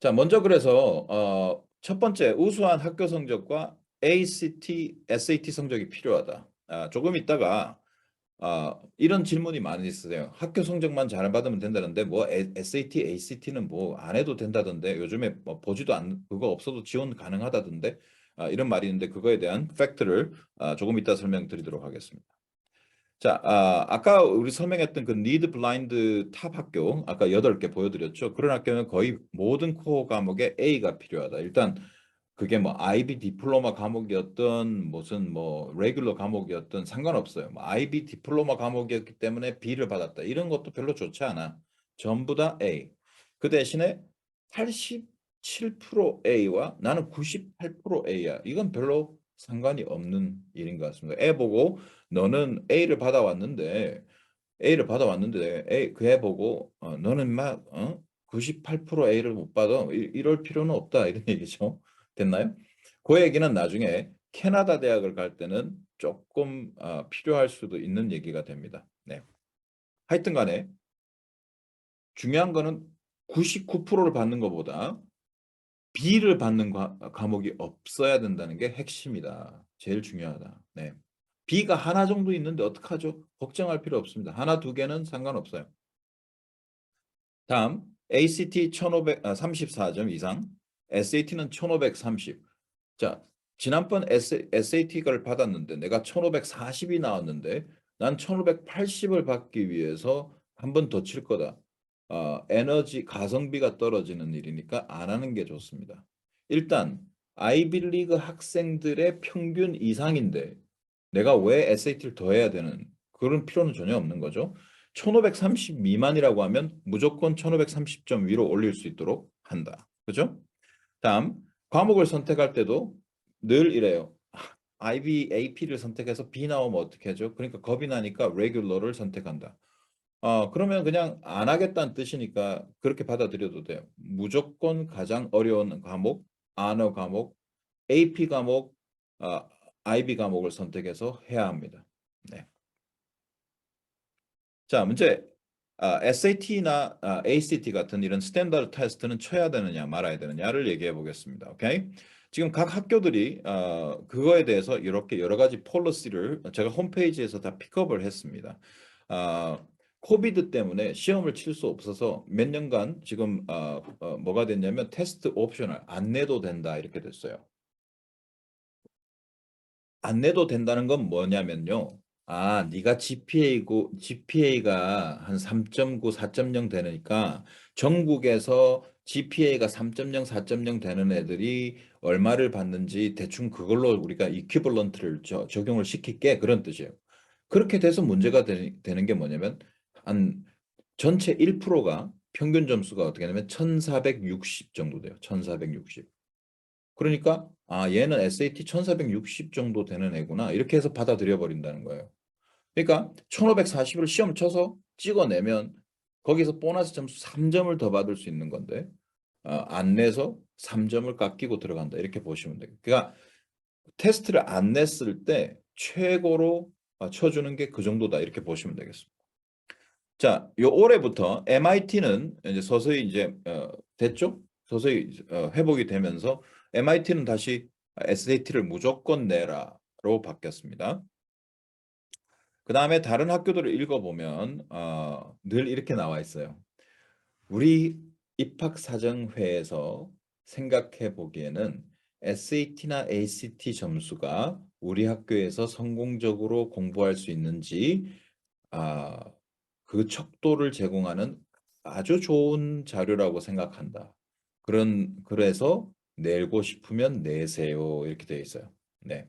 자, 먼저 그래서 첫 번째 우수한 학교 성적과 ACT, SAT 성적이 필요하다. 조금 있다가 이런 질문이 많이 있으세요. 학교 성적만 잘 받으면 된다는데 뭐 SAT, ACT는 뭐 안 해도 된다던데 요즘에 뭐 보지도 않 그거 없어도 지원 가능하다던데 이런 말이 있는데 그거에 대한 팩트를 조금 이따 설명드리도록 하겠습니다. 자, 아까 우리 설명했던 그 니드 블라인드 탑 학교, 아까 8개 보여드렸죠. 그런 학교는 거의 모든 코어 과목에 A가 필요하다. 일단 그게 뭐 IB 디플로마 과목이었던 무슨 뭐 레귤러 과목이었던 상관없어요. 뭐 IB 디플로마 과목이었기 때문에 B를 받았다. 이런 것도 별로 좋지 않아. 전부 다 A. 그 대신에 87% A와 나는 98% A야. 이건 별로 상관이 없는 일인 것 같습니다. 애 보고 너는 A를 받아왔는데 그 애 보고 너는 막 98% A를 못 받아 이럴 필요는 없다 이런 얘기죠. 됐나요? 그 얘기는 나중에 캐나다 대학을 갈 때는 조금 필요할 수도 있는 얘기가 됩니다. 네. 하여튼 간에 중요한 거는 99%를 받는 것보다 B를 받는 과목이 없어야 된다는 게 핵심이다. 제일 중요하다. 네. B가 하나 정도 있는데 어떡하죠? 걱정할 필요 없습니다. 하나, 두 개는 상관없어요. 다음 ACT 1534점 이상, SAT는 1530. 자, 지난번 SAT를 받았는데 내가 1540이 나왔는데 난 1580을 받기 위해서 한 번 더 칠 거다. 에너지 가성비가 떨어지는 일이니까 안 하는 게 좋습니다. 일단 아이빌리그 학생들의 평균 이상인데 내가 왜 SAT를 더 해야 되는 그런 필요는 전혀 없는 거죠. 1530 미만이라고 하면 무조건 1530점 위로 올릴 수 있도록 한다. 그죠? 다음, 과목을 선택할 때도 늘 이래요. IB, AP를 선택해서 B 나오면 어떻게 하죠? 그러니까 겁이 나니까 레귤러를 선택한다. 그러면 그냥 안 하겠다는 뜻이니까 그렇게 받아들여도 돼요. 무조건 가장 어려운 과목, 언어 과목, AP 과목, 어, IB 과목을 선택해서 해야 합니다. 네. 자, 문제. SAT나 ACT 같은 이런 스탠다드 테스트는 쳐야 되느냐 말아야 되느냐를 얘기해 보겠습니다. 오케이? 지금 각 학교들이 그거에 대해서 이렇게 여러 가지 폴리시를 제가 홈페이지에서 다 픽업을 했습니다. 코비드 때문에 시험을 칠 수 없어서 몇 년간 지금 뭐가 됐냐면 테스트 옵셔널 안 내도 된다 이렇게 됐어요. 안 내도 된다는 건 뭐냐면요. 네가 GPA가 한 3.9, 4.0 되니까 전국에서 GPA가 3.0, 4.0 되는 애들이 얼마를 받는지 대충 그걸로 우리가 이퀴벌런트를 적용을 시킬게 그런 뜻이에요. 그렇게 돼서 문제가 되는 게 뭐냐면 한 전체 1%가 평균 점수가 어떻게 되냐면 1460 정도 돼요. 1460. 그러니까 얘는 SAT 1460 정도 되는 애구나 이렇게 해서 받아들여 버린다는 거예요. 그러니까 1540을 시험 쳐서 찍어내면 거기서 보너스 점수 3점을 더 받을 수 있는 건데 안 내서 3점을 깎이고 들어간다 이렇게 보시면 돼요. 그러니까 테스트를 안 냈을 때 최고로 쳐주는 게 그 정도다 이렇게 보시면 되겠습니다. 자, 요 올해부터 MIT는 이제 서서히 이제 됐죠? 서서히 회복이 되면서 MIT는 다시 SAT를 무조건 내라로 바뀌었습니다. 그 다음에 다른 학교들을 읽어보면 늘 이렇게 나와 있어요. 우리 입학사정회에서 생각해 보기에는 SAT나 ACT 점수가 우리 학교에서 성공적으로 공부할 수 있는지 아, 그 척도를 제공하는 아주 좋은 자료라고 생각한다. 그래서 내고 싶으면 내세요. 이렇게 되어 있어요. 네.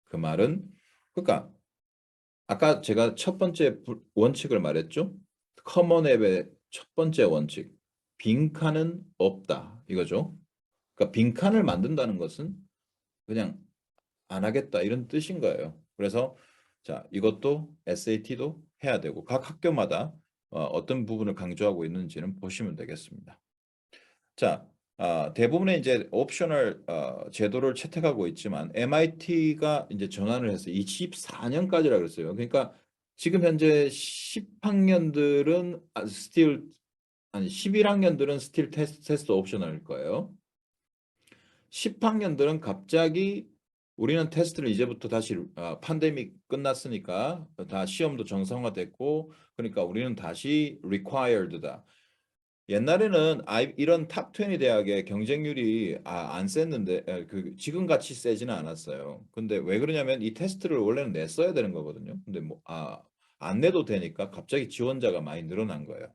그 말은 그러니까 아까 제가 첫 번째 원칙을 말했죠. 커먼 앱의 첫 번째 원칙. 빈칸은 없다. 이거죠. 그러니까 빈칸을 만든다는 것은 그냥 안 하겠다 이런 뜻인 거예요. 그래서 자, 이것도 SAT도 해야 되고 각 학교마다 어떤 부분을 강조하고 있는지는 보시면 되겠습니다. 자, 대부분의 이제 옵셔널 제도를 채택하고 있지만 MIT가 이제 전환을 해서 24년까지라 그랬어요. 그러니까 지금 현재 10학년들은 still 아니 11학년들은 스틸 테스트 옵셔널일 거예요. 10학년들은 갑자기 우리는 테스트를 이제부터 다시 팬데믹 끝났으니까 다 시험도 정상화됐고 그러니까 우리는 다시 required다. 옛날에는 이런 탑 20 대학의 경쟁률이 안 셌는데 그 지금 같이 세지는 않았어요. 근데 왜 그러냐면 이 테스트를 원래는 냈어야 되는 거거든요. 근데 뭐 안 내도 되니까 갑자기 지원자가 많이 늘어난 거예요.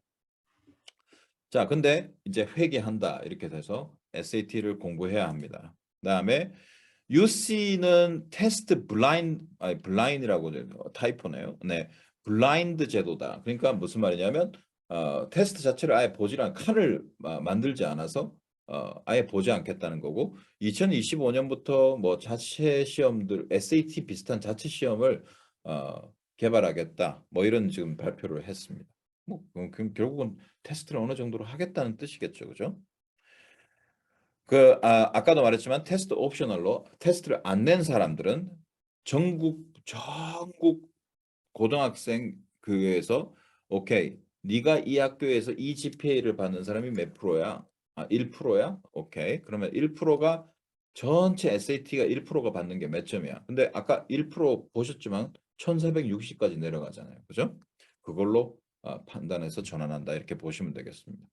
자, 근데 이제 회계한다 이렇게 돼서 SAT를 공부해야 합니다. 그다음에 UC는 테스트 블라인드라고 타이포네요. 네, 블라인드 제도다. 그러니까 무슨 말이냐면 테스트 자체를 아예 보지 않 칸을 만들지 않아서 아예 보지 않겠다는 거고 2025년부터 뭐 자체 시험들 SAT 비슷한 자체 시험을 개발하겠다. 뭐 이런 지금 발표를 했습니다. 뭐 결국은 테스트를 어느 정도로 하겠다는 뜻이겠죠, 그죠? 아까도 말했지만 테스트 옵셔널로 테스트를 안 낸 사람들은 전국 고등학생 그에서 오케이, 네가 이 학교에서 이 GPA를 받는 사람이 몇 프로야? 1%야? 오케이. 그러면 1%가 전체 SAT가 1%가 받는 게 몇 점이야? 근데 아까 1% 보셨지만 1460까지 내려가잖아요. 그죠? 그걸로 판단해서 전환한다. 이렇게 보시면 되겠습니다.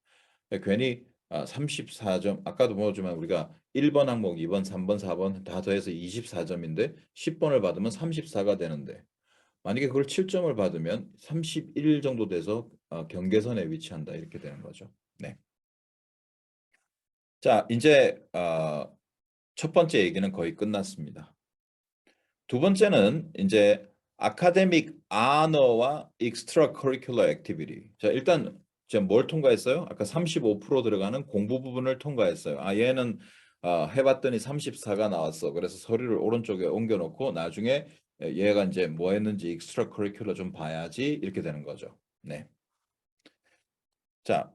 괜히 34점 아까도 보지만 우리가 1번 항목, 2번, 3번, 4번 다 더해서 24점인데 10번을 받으면 34가 되는데 만약에 그걸 7점을 받으면 31 정도 돼서 경계선에 위치한다 이렇게 되는 거죠. 네. 자, 이제 첫 번째 얘기는 거의 끝났습니다. 두 번째는 이제 아카데믹 아너와 익스트라 커리큘러 액티비티. 자, 일단 제가 뭘 통과했어요? 아까 35% 들어가는 공부 부분을 통과했어요. 얘는 해봤더니 34가 나왔어. 그래서 서류를 오른쪽에 옮겨놓고 나중에 얘가 이제 뭐 했는지 익스트라 커리큘러 좀 봐야지 이렇게 되는 거죠. 네. 자,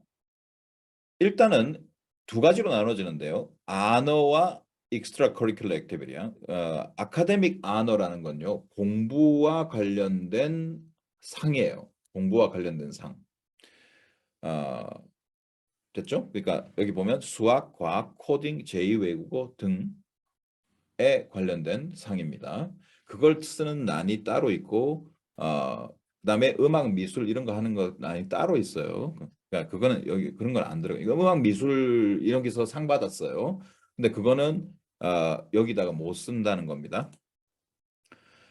일단은 두 가지로 나눠지는데요. 아너와 익스트라 커리큘러 액티비티야. 아카데믹 아너라는 건요. 공부와 관련된 상이에요. 공부와 관련된 상. 어, 됐죠? 그러니까 여기 보면 수학, 과학, 코딩, 제2외국어 등에 관련된 상입니다. 그걸 쓰는 난이 따로 있고 그다음에 음악, 미술 이런 거 하는 거 난이 따로 있어요. 그러니까 그거는 여기 그런 건 안 들어가요. 이거 음악, 미술 이런 게서 상 받았어요. 근데 그거는 여기다가 못 쓴다는 겁니다.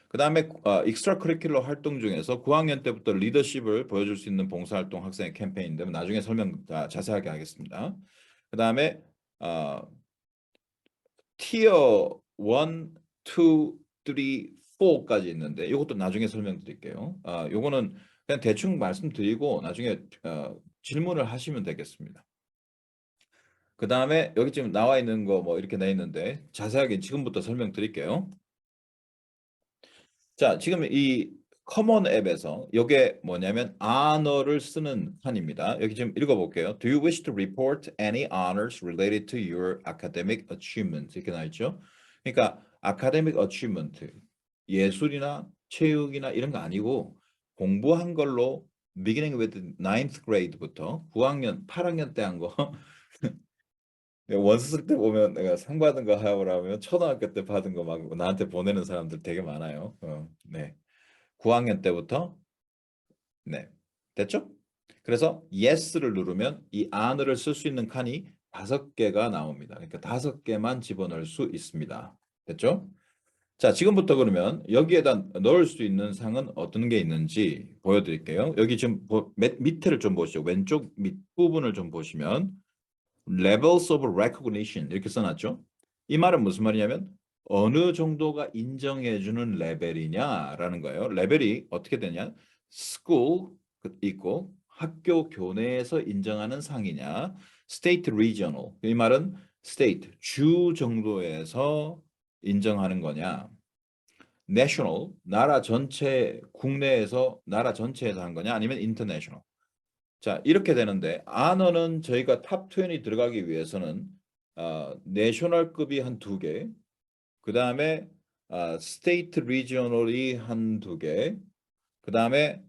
그다음에 익스트라 커리큘러 활동 중에서 9학년 때부터 리더십을 보여줄 수 있는 봉사활동 학생의 캠페인인데 나중에 설명 자세하게 하겠습니다. 그다음에 어, 티어 1, 2, 3, 4까지 있는데 이것도 나중에 설명드릴게요. 요거는 그냥 대충 말씀드리고 나중에 질문을 하시면 되겠습니다. 그 다음에 여기 지금 나와 있는 거 뭐 이렇게 돼 있는데 자세하게 지금부터 설명드릴게요. 자, 지금 이 커먼 앱에서 이게 뭐냐면 honor를 쓰는 칸입니다. 여기 지금 읽어볼게요. Do you wish to report any honors related to your academic achievement? 이렇게 나와 있죠. 그러니까 academic achievement, 예술이나 체육이나 이런 거 아니고 공부한 걸로 beginning with ninth grade부터 9학년, 8학년 때 한 거. 원서 쓸 때 보면 내가 상 받은 거 하라면 초등학교 때 받은 거 막 나한테 보내는 사람들 되게 많아요. 네. 9학년 때부터 네. 됐죠? 그래서 yes를 누르면 이 honor를 쓸 수 있는 칸이 5개가 나옵니다. 그러니까 5개만 집어넣을 수 있습니다. 됐죠? 자, 지금부터 그러면 여기에다 넣을 수 있는 상은 어떤 게 있는지 보여드릴게요. 여기 지금 밑에를 좀 보시죠. 왼쪽 밑부분을 좀 보시면 levels of recognition 이렇게 써놨죠. 이 말은 무슨 말이냐면 어느 정도가 인정해주는 레벨이냐라는 거예요. 레벨이 어떻게 되냐? school 있고 학교 교내에서 인정하는 상이냐? state regional 이 말은 state 주 정도에서 인정하는 거냐? national 나라 전체 국내에서 나라 전체에서 한 거냐? 아니면 international 자, 이렇게 되는데 안어는 저희가 탑 20이 들어가기 위해서는 내셔널급이 한 2개, 그 다음에 스테이트 리지오널이 한 2개, 그 다음에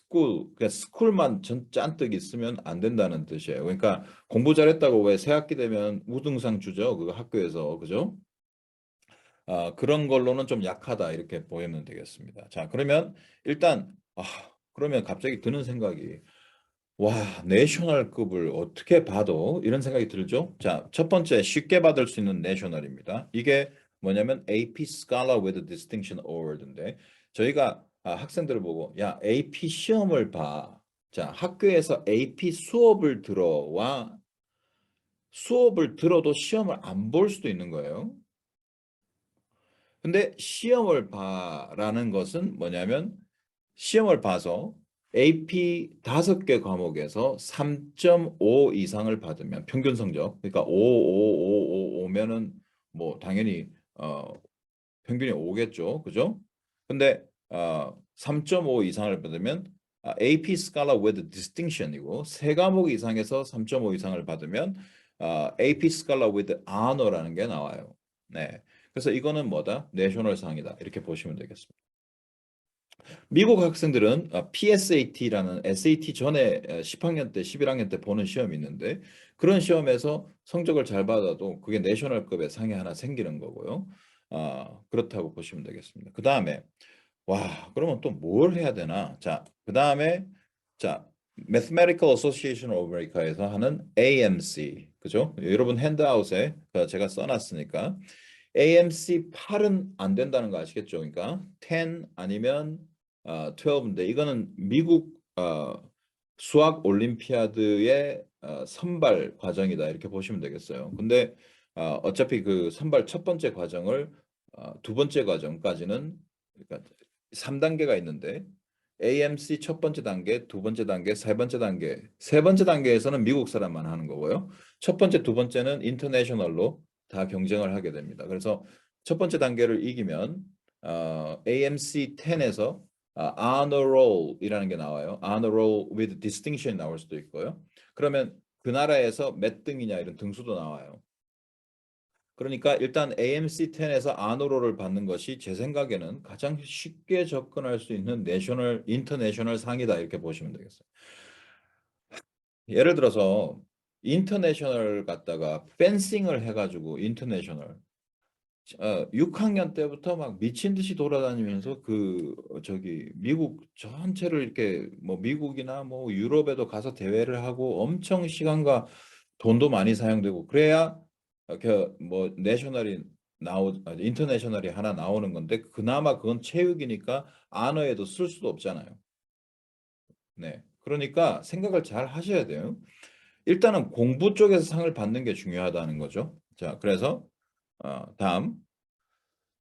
그러니까 스쿨만 잔뜩 있으면 안 된다는 뜻이에요. 그러니까 공부 잘했다고 왜 새학기 되면 우등상 주죠? 그 학교에서 그죠? 그런 걸로는 좀 약하다 이렇게 보시면 되겠습니다. 자, 그러면 일단 그러면 갑자기 드는 생각이 와, 내셔널급을 어떻게 봐도 이런 생각이 들죠? 자, 첫 번째 쉽게 받을 수 있는 내셔널입니다. 이게 뭐냐면 AP Scholar with Distinction Award인데 저희가 학생들을 보고 야, AP 시험을 봐. 자, 학교에서 AP 수업을 들어와 수업을 들어도 시험을 안 볼 수도 있는 거예요. 근데 시험을 봐라는 것은 뭐냐면 시험을 봐서 AP 5개 과목에서 3.5 이상을 받으면 평균 성적 그러니까 5면은 뭐 당연히 평균이 5겠죠. 그죠? 근데 3.5 이상을 받으면 AP Scholar with Distinction이고 세 과목 이상에서 3.5 이상을 받으면 AP Scholar with Honor라는 게 나와요. 네. 그래서 이거는 뭐다? 내셔널 상이다. 이렇게 보시면 되겠습니다. 미국 학생들은 PSAT라는 SAT 전에 10학년 때, 11학년 때 보는 시험이 있는데 그런 시험에서 성적을 잘 받아도 그게 내셔널급의 상이 하나 생기는 거고요. 그렇다고 보시면 되겠습니다. 그 다음에 그러면 또 뭘 해야 되나? 자, 그 다음에 자, Mathematical Association of America에서 하는 AMC, 그죠? 여러분 핸드아웃에 제가 써놨으니까 AMC 8은 안 된다는 거 아시겠죠? 그러니까 10 아니면 12인데 이거는 미국 수학 올림피아드의 선발 과정이다 이렇게 보시면 되겠어요. 근데 어차피 그 선발 첫 번째 과정을 두 번째 과정까지는 그러니까 3단계가 있는데 AMC 첫 번째 단계, 두 번째 단계, 세 번째 단계. 세 번째 단계에서는 미국 사람만 하는 거고요. 첫 번째, 두 번째는 인터내셔널로 다 경쟁을 하게 됩니다. 그래서 첫 번째 단계를 이기면 AMC 10에서 honor roll이라는 게 나와요. honor roll with distinction 나올 수도 있고요. 그러면 그 나라에서 몇 등이냐 이런 등수도 나와요. 그러니까 일단 AMC 10에서 아노로를 받는 것이 제 생각에는 가장 쉽게 접근할 수 있는 내셔널 인터내셔널 상이다 이렇게 보시면 되겠어요. 예를 들어서 인터내셔널 갖다가 펜싱을 해가지고 인터내셔널 6학년 때부터 막 미친 듯이 돌아다니면서 저기 미국 전체를 이렇게 뭐 미국이나 뭐 유럽에도 가서 대회를 하고 엄청 시간과 돈도 많이 사용되고 그래야 그뭐 내셔널이 인터내셔널이 하나 나오는 건데 그나마 그건 체육이니까 안어에도 쓸 수도 없잖아요. 네. 그러니까 생각을 잘 하셔야 돼요. 일단은 공부 쪽에서 상을 받는 게 중요하다는 거죠. 자, 그래서 다음.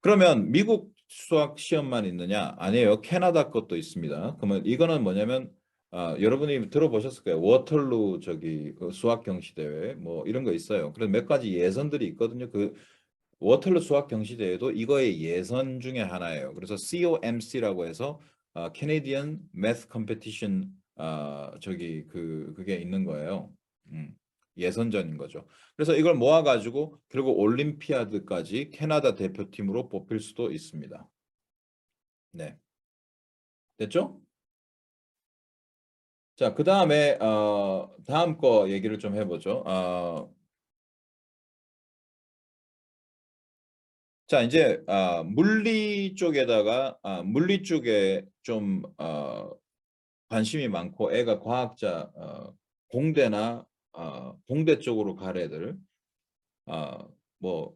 그러면 미국 수학 시험만 있느냐? 아니에요. 캐나다 것도 있습니다. 그러면 이거는 뭐냐면 여러분이 들어보셨을 거예요. 워털루 저기 그 수학 경시 대회 뭐 이런 거 있어요. 그래서 몇 가지 예선들이 있거든요. 그 워털루 수학 경시 대회도 이거의 예선 중에 하나예요. 그래서 COMC라고 해서 Canadian Math Competition 저기 그게 있는 거예요. 음, 예선전인 거죠. 그래서 이걸 모아가지고 결국 올림피아드까지 캐나다 대표팀으로 뽑힐 수도 있습니다. 네, 됐죠? 자, 그 다음에 다음 거 얘기를 좀 해보죠. 자, 이제 물리 쪽에 좀 관심이 많고 애가 과학자 공대나 공대 쪽으로 갈 애들 뭐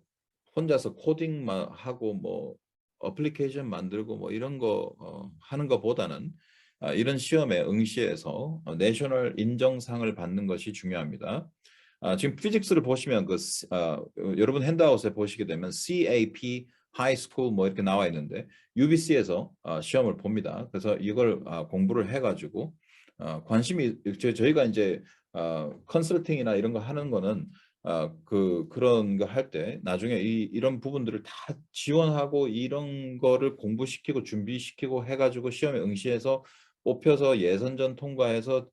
혼자서 코딩만 하고 뭐 어플리케이션 만들고 뭐 이런 거 하는 것보다는 이런 시험에 응시해서 내셔널 인정상을 받는 것이 중요합니다. 지금 피직스를 보시면 여러분 핸드아웃에 보시게 되면 CAP 하이스쿨 뭐 이렇게 나와 있는데 UBC에서 시험을 봅니다. 그래서 이걸 공부를 해가지고 관심이 저희가 이제 컨설팅이나 이런 거 하는 거는 그런 거 할 때 나중에 이런 부분들을 다 지원하고 이런 거를 공부시키고 준비시키고 해가지고 시험에 응시해서 뽑혀서 예선전 통과해서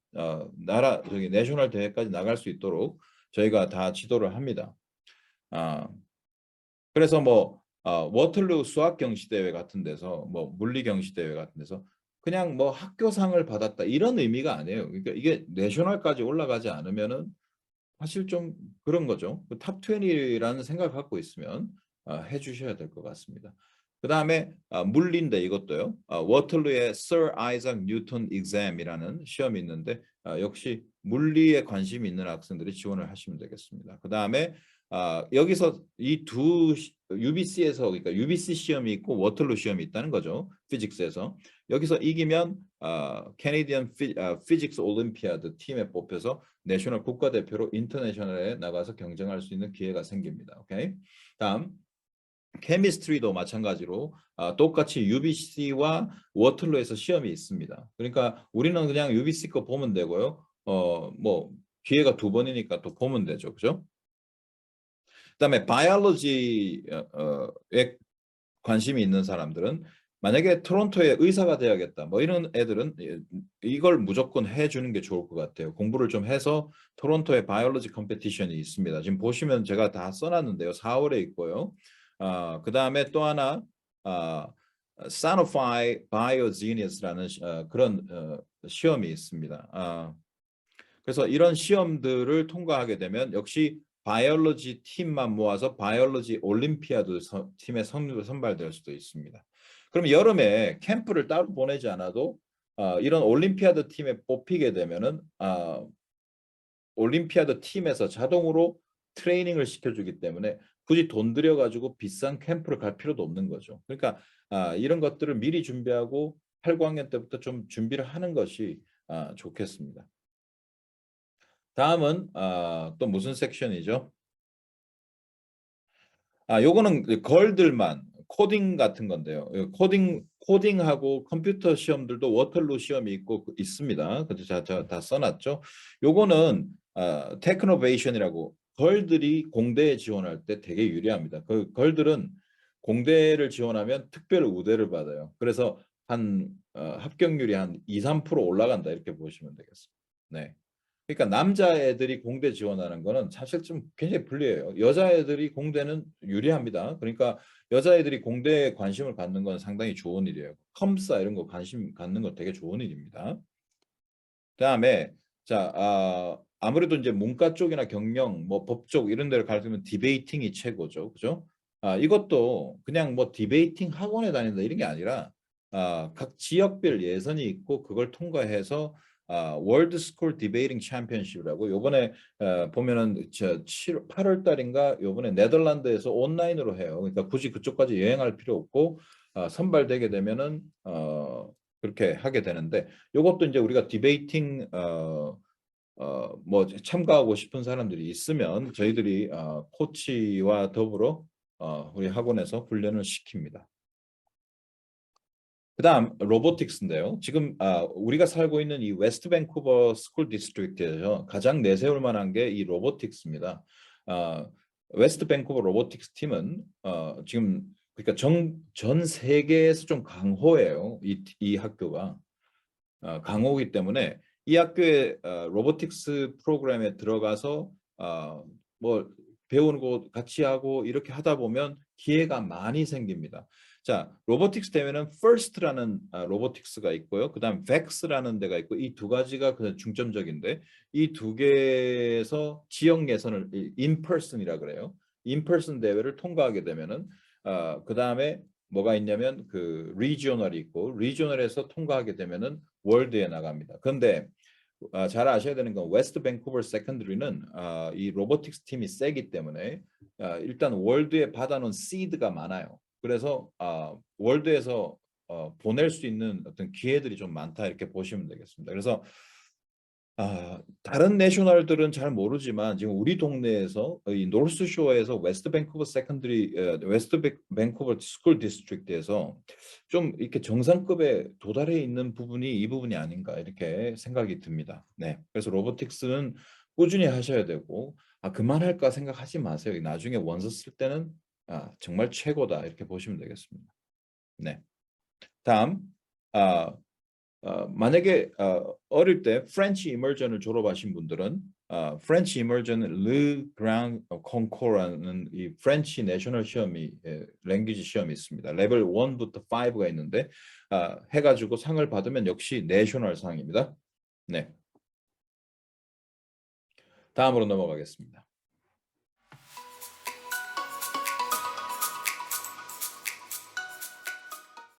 저기 내셔널 대회까지 나갈 수 있도록 저희가 다 지도를 합니다. 아, 그래서 뭐 워틀루 수학 경시 대회 같은 데서 뭐 물리 경시 대회 같은 데서 그냥 뭐 학교상을 받았다 이런 의미가 아니에요. 그러니까 이게 내셔널까지 올라가지 않으면은 사실 좀 그런 거죠. 탑 20라는 생각을 갖고 있으면 해주셔야 될 것 같습니다. 그 다음에 물리인데 이것도요. 워털루의 Sir Isaac Newton Exam이라는 시험이 있는데 역시 물리에 관심이 있는 학생들이 지원을 하시면 되겠습니다. 그 다음에 여기서 이 두 UBC에서 그러니까 UBC 시험이 있고 워털루 시험이 있다는 거죠. 피직스에서 여기서 이기면 캐네디언 피직스 올림피아드 팀에 뽑혀서 내셔널 국가대표로 인터내셔널에 나가서 경쟁할 수 있는 기회가 생깁니다. 오케이. 다음 케미스트리도 마찬가지로 똑같이 UBC와 워틀로에서 시험이 있습니다. 그러니까 우리는 그냥 UBC 거 보면 되고요. 뭐 기회가 두 번이니까 또 보면 되죠. 그죠? 그다음에 바이올로지에 관심이 있는 사람들은 만약에 토론토에 의사가 돼야겠다 뭐 이런 애들은 이걸 무조건 해주는 게 좋을 것 같아요. 공부를 좀 해서 토론토에 바이올로지 컴페티션이 있습니다. 지금 보시면 제가 다 써놨는데요. 4월에 있고요. 그 다음에 또 하나 Sanofi Biogenius라는 그런 시험이 있습니다. 그래서 이런 시험들을 통과하게 되면 역시 바이올로지 팀만 모아서 바이올로지 올림피아드 팀에 선발될 수도 있습니다. 그럼 여름에 캠프를 따로 보내지 않아도 이런 올림피아드 팀에 뽑히게 되면은 올림피아드 팀에서 자동으로 트레이닝을 시켜주기 때문에 굳이 돈 들여가지고 비싼 캠프를 갈 필요도 없는 거죠. 그러니까 이런 것들을 미리 준비하고 8, 9학년 때부터 좀 준비를 하는 것이 좋겠습니다. 다음은 또 무슨 섹션이죠? 요거는 걸들만 코딩 같은 건데요. 코딩하고 컴퓨터 시험들도 워털루 시험이 있고 있습니다. 그래서 제가 다 써놨죠. 요거는 테크노베이션이라고 걸들이 공대에 지원할 때 되게 유리합니다. 그 걸들은 공대를 지원하면 특별 우대를 받아요. 그래서 한 합격률이 한 2, 3% 올라간다 이렇게 보시면 되겠습니다. 네. 그러니까 남자애들이 공대 지원하는 거는 사실 좀 굉장히 불리해요. 여자애들이 공대는 유리합니다. 그러니까 여자애들이 공대에 관심을 갖는 건 상당히 좋은 일이에요. 컴사 이런 거 관심 갖는 거 되게 좋은 일입니다. 그다음에 자, 아무래도 이제 문과 쪽이나 경영, 뭐 법 쪽 이런 데를 가르치면 디베이팅이 최고죠. 그죠? 이것도 그냥 뭐 디베이팅 학원에 다닌다 이런 게 아니라 각 지역별 예선이 있고 그걸 통과해서 월드 스쿨 디베이팅 챔피언십이라고 요번에 보면은 저 8월 달인가 요번에 네덜란드에서 온라인으로 해요. 그러니까 굳이 그쪽까지 여행할 필요 없고 선발되게 되면은 그렇게 하게 되는데 요것도 이제 우리가 디베이팅 뭐 참가하고 싶은 사람들이 있으면 저희들이 코치와 더불어 우리 학원에서 훈련을 시킵니다. 그다음 로보틱스인데요. 지금 우리가 살고 있는 이 웨스트 밴쿠버 스쿨 디스트릭트에서 가장 내세울 만한 게 이 로보틱스입니다. 웨스트 밴쿠버 로보틱스 팀은 지금 그러니까 전 세계에서 좀 강호예요. 이 학교가 강호이기 때문에 이 학교의 로보틱스 프로그램에 들어가서 뭐 배우는 거 같이 하고 이렇게 하다 보면 기회가 많이 생깁니다. 자, 로보틱스 대회는 FIRST라는 로보틱스가 있고요. 그다음 VEX라는 데가 있고 이 두 가지가 그 중점적인데 이 두 개에서 지역 예선을 인퍼슨이라 그래요. 인퍼슨 대회를 통과하게 되면은 그다음에 뭐가 있냐면 그 리지오널이 있고 리지오널에서 통과하게 되면은 월드에 나갑니다. 그런데 잘 아셔야 되는 건 웨스트 밴쿠버 세컨드리는 이 로보틱스 팀이 세기 때문에 일단 월드에 받아놓은 시드가 많아요. 그래서 월드에서 보낼 수 있는 어떤 기회들이 좀 많다 이렇게 보시면 되겠습니다. 그래서 다른 내셔널들은 잘 모르지만 지금 우리 동네에서 이 노스쇼어에서 웨스트 밴쿠버 세컨드리 웨스트 밴쿠버 스쿨 디스트릭트에서 좀 이렇게 정상급에 도달해 있는 부분이 이 부분이 아닌가 이렇게 생각이 듭니다. 네, 그래서 로보틱스는 꾸준히 하셔야 되고 그만할까 생각하지 마세요. 나중에 원서 쓸 때는 정말 최고다 이렇게 보시면 되겠습니다. 네, 다음 만약에 어릴 때 프렌치 이머전을 졸업하신 분들은 프렌치 이머전 르 그랑 콩코라는 이 프렌치 내셔널 시험이 랭귀지 시험이 있습니다. 레벨 1부터 5가 있는데 해가지고 상을 받으면 역시 내셔널 상입니다. 네, 다음으로 넘어가겠습니다.